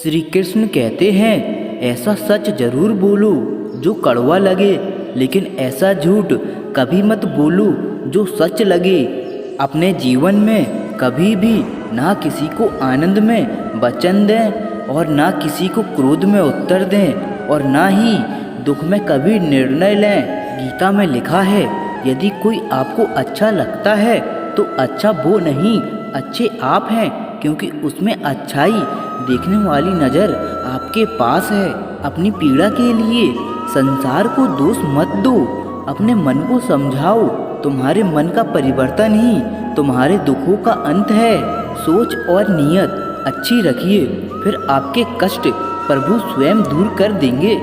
श्री कृष्ण कहते हैं, ऐसा सच जरूर बोलो जो कड़वा लगे, लेकिन ऐसा झूठ कभी मत बोलो जो सच लगे। अपने जीवन में कभी भी ना किसी को आनंद में वचन दें और ना किसी को क्रोध में उत्तर दें और ना ही दुख में कभी निर्णय लें। गीता में लिखा है, यदि कोई आपको अच्छा लगता है तो अच्छा वो नहीं, अच्छे आप हैं, क्योंकि उसमें अच्छाई देखने वाली नज़र आपके पास है। अपनी पीड़ा के लिए संसार को दोष मत दो, अपने मन को समझाओ। तुम्हारे मन का परिवर्तन ही तुम्हारे दुखों का अंत है। सोच और नीयत अच्छी रखिए, फिर आपके कष्ट प्रभु स्वयं दूर कर देंगे।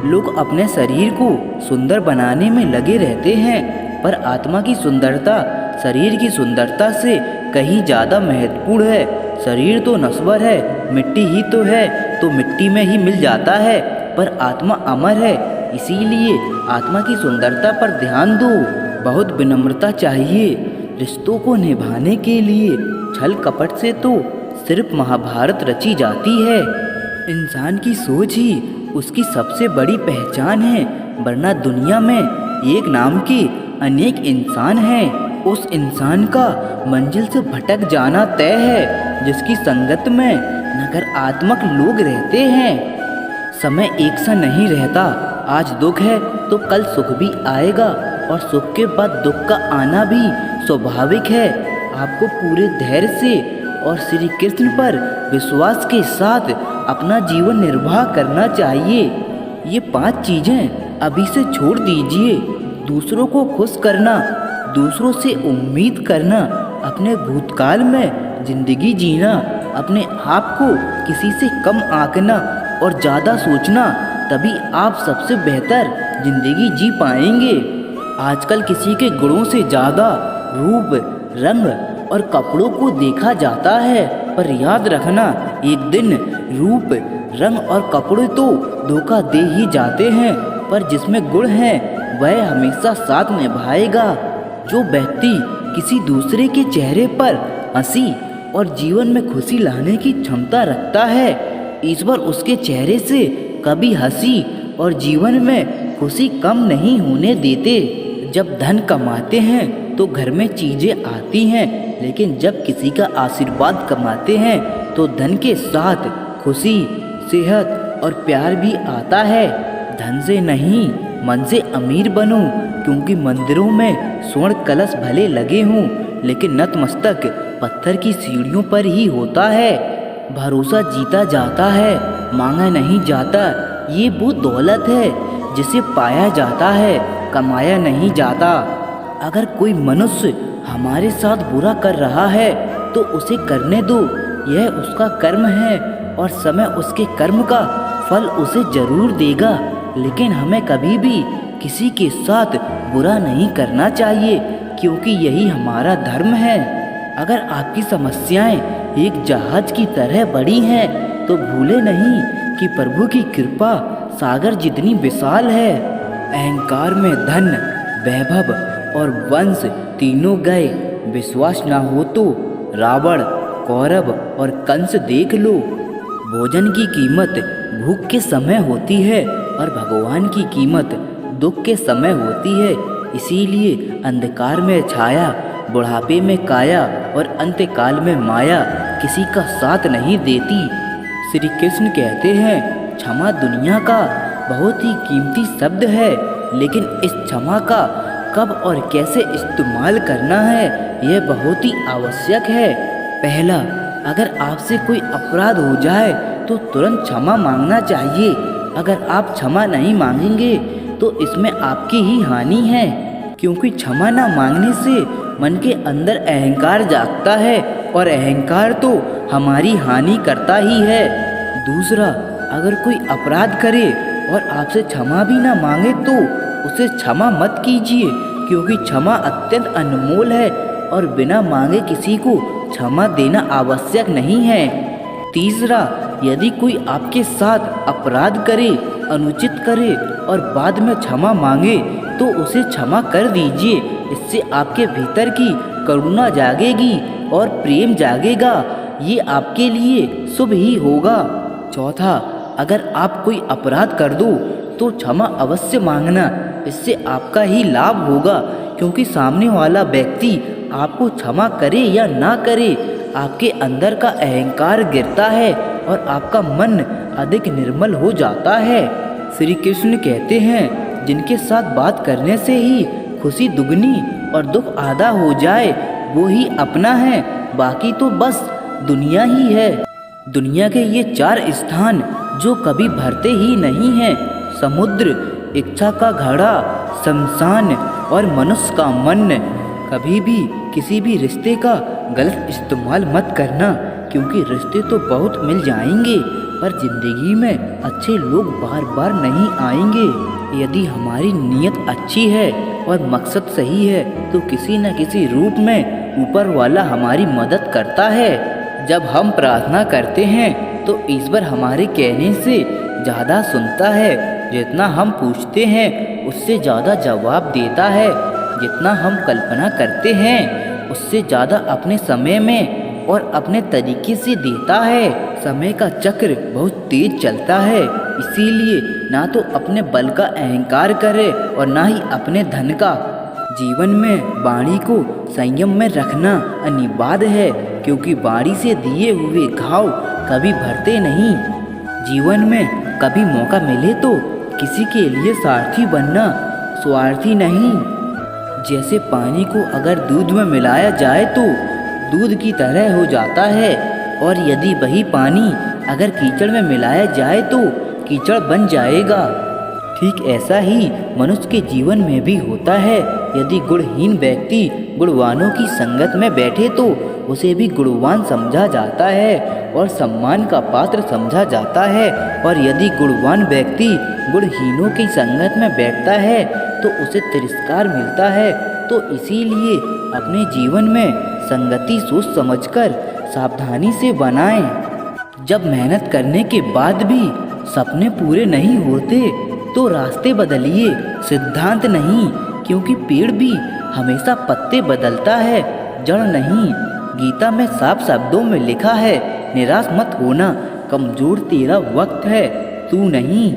लोग अपने शरीर को सुंदर बनाने में लगे रहते हैं, पर आत्मा की सुंदरता शरीर की सुंदरता से कहीं ज़्यादा महत्वपूर्ण है। शरीर तो नश्वर है, मिट्टी ही तो है, तो मिट्टी में ही मिल जाता है, पर आत्मा अमर है। इसीलिए आत्मा की सुंदरता पर ध्यान दो। बहुत विनम्रता चाहिए रिश्तों को निभाने के लिए। छल कपट से तो सिर्फ महाभारत रची जाती है। इंसान की सोच ही उसकी सबसे बड़ी पहचान है, वरना दुनिया में एक नाम के अनेक इंसान हैं। उस इंसान का मंजिल से भटक जाना तय है जिसकी संगत में नकारात्मक लोग रहते हैं। समय एक सा नहीं रहता, आज दुख है तो कल सुख भी आएगा, और सुख के बाद दुख का आना भी स्वाभाविक है। आपको पूरे धैर्य से और श्री कृष्ण पर विश्वास के साथ अपना जीवन निर्वाह करना चाहिए। ये 5 चीज़ें अभी से छोड़ दीजिए। दूसरों को खुश करना, दूसरों से उम्मीद करना, अपने भूतकाल में जिंदगी जीना, अपने आप को किसी से कम आंकना और ज़्यादा सोचना, तभी आप सबसे बेहतर जिंदगी जी पाएंगे। आजकल किसी के गुणों से ज़्यादा रूप, रंग और कपड़ों को देखा जाता है, पर याद रखना, एक दिन रूप, रंग और कपड़े तो धोखा दे ही जाते हैं, पर जिसमें गुण है वह हमेशा साथ निभाएगा। जो व्यक्ति किसी दूसरे के चेहरे पर हंसी और जीवन में खुशी लाने की क्षमता रखता है, ईश्वर उसके चेहरे से कभी हंसी और जीवन में खुशी कम नहीं होने देते। जब धन कमाते हैं तो घर में चीज़ें आती हैं, लेकिन जब किसी का आशीर्वाद कमाते हैं तो धन के साथ खुशी, सेहत और प्यार भी आता है। धन से नहीं, मन से अमीर बनो, क्योंकि मंदिरों में स्वर्ण कलश भले लगे हों, लेकिन नतमस्तक पत्थर की सीढ़ियों पर ही होता है। भरोसा जीता जाता है, मांगा नहीं जाता। ये वो दौलत है जिसे पाया जाता है, कमाया नहीं जाता। अगर कोई मनुष्य हमारे साथ बुरा कर रहा है तो उसे करने दो, यह उसका कर्म है और समय उसके कर्म का फल उसे जरूर देगा। लेकिन हमें कभी भी किसी के साथ बुरा नहीं करना चाहिए, क्योंकि यही हमारा धर्म है। अगर आपकी समस्याएं एक जहाज की तरह बड़ी हैं तो भूले नहीं कि प्रभु की कृपा सागर जितनी विशाल है। अहंकार में धन, वैभव और वंश तीनों गए। विश्वास ना हो तो रावण, कौरव और कंस देख लो। भोजन की कीमत भूख के समय होती है और भगवान की कीमत दुख के समय होती है। इसीलिए अंधकार में छाया, बुढ़ापे में काया और अंत्यकाल में माया किसी का साथ नहीं देती। श्री कृष्ण कहते हैं, क्षमा दुनिया का बहुत ही कीमती शब्द है, लेकिन इस क्षमा का कब और कैसे इस्तेमाल करना है यह बहुत ही आवश्यक है। पहला, अगर आपसे कोई अपराध हो जाए तो तुरंत क्षमा मांगना चाहिए। अगर आप क्षमा नहीं मांगेंगे तो इसमें आपकी ही हानि है, क्योंकि क्षमा ना मांगने से मन के अंदर अहंकार जागता है और अहंकार तो हमारी हानि करता ही है। दूसरा, अगर कोई अपराध करे और आपसे क्षमा भी ना मांगे तो उसे क्षमा मत कीजिए, क्योंकि क्षमा अत्यंत अनमोल है और बिना मांगे किसी को क्षमा देना आवश्यक नहीं है। तीसरा, यदि कोई आपके साथ अपराध करे, अनुचित करे और बाद में क्षमा मांगे तो उसे क्षमा कर दीजिए। इससे आपके भीतर की करुणा जागेगी और प्रेम जागेगा। ये आपके लिए शुभ ही होगा। चौथा, अगर आप कोई अपराध कर दो तो क्षमा अवश्य मांगना, इससे आपका ही लाभ होगा, क्योंकि सामने वाला व्यक्ति आपको क्षमा करे या ना करे, आपके अंदर का अहंकार गिरता है और आपका मन अधिक निर्मल हो जाता है। श्री कृष्ण कहते हैं, जिनके साथ बात करने से ही खुशी दुगनी और दुख आधा हो जाए वो ही अपना है, बाकी तो बस दुनिया ही है। दुनिया के ये 4 स्थान जो कभी भरते ही नहीं हैं, समुद्र, इच्छा का घड़ा, शमशान और मनुष्य का मन। कभी भी किसी भी रिश्ते का गलत इस्तेमाल मत करना, क्योंकि रिश्ते तो बहुत मिल जाएंगे पर ज़िंदगी में अच्छे लोग बार बार नहीं आएंगे। यदि हमारी नीयत अच्छी है और मकसद सही है तो किसी न किसी रूप में ऊपर वाला हमारी मदद करता है। जब हम प्रार्थना करते हैं तो ईश्वर हमारे कहने से ज़्यादा सुनता है। जितना हम पूछते हैं उससे ज़्यादा जवाब देता है। जितना हम कल्पना करते हैं उससे ज़्यादा अपने समय में और अपने तरीके से देता है। समय का चक्र बहुत तेज चलता है, इसीलिए ना तो अपने बल का अहंकार करे और ना ही अपने धन का। जीवन में वाणी को संयम में रखना अनिवार्य है, क्योंकि वाणी से दिए हुए घाव कभी भरते नहीं। जीवन में कभी मौका मिले तो किसी के लिए सारथी बनना, स्वार्थी नहीं। जैसे पानी को अगर दूध में मिलाया जाए तो दूध की तरह हो जाता है, और यदि वही पानी अगर कीचड़ में मिलाया जाए तो कीचड़ बन जाएगा। ठीक ऐसा ही मनुष्य के जीवन में भी होता है। यदि गुणहीन व्यक्ति गुणवानों की संगत में बैठे तो उसे भी गुणवान समझा जाता है और सम्मान का पात्र समझा जाता है, और यदि गुणवान व्यक्ति गुणहीनों की संगत में बैठता है तो उसे तिरस्कार मिलता है। तो इसीलिए अपने जीवन में संगति सोच समझकर सावधानी से बनाएं। जब मेहनत करने के बाद भी सपने पूरे नहीं होते तो रास्ते बदलिए, सिद्धांत नहीं, क्योंकि पेड़ भी हमेशा पत्ते बदलता है, जड़ नहीं। गीता में साफ शब्दों में लिखा है, निराश मत होना, कमजोर तेरा वक्त है, तू नहीं।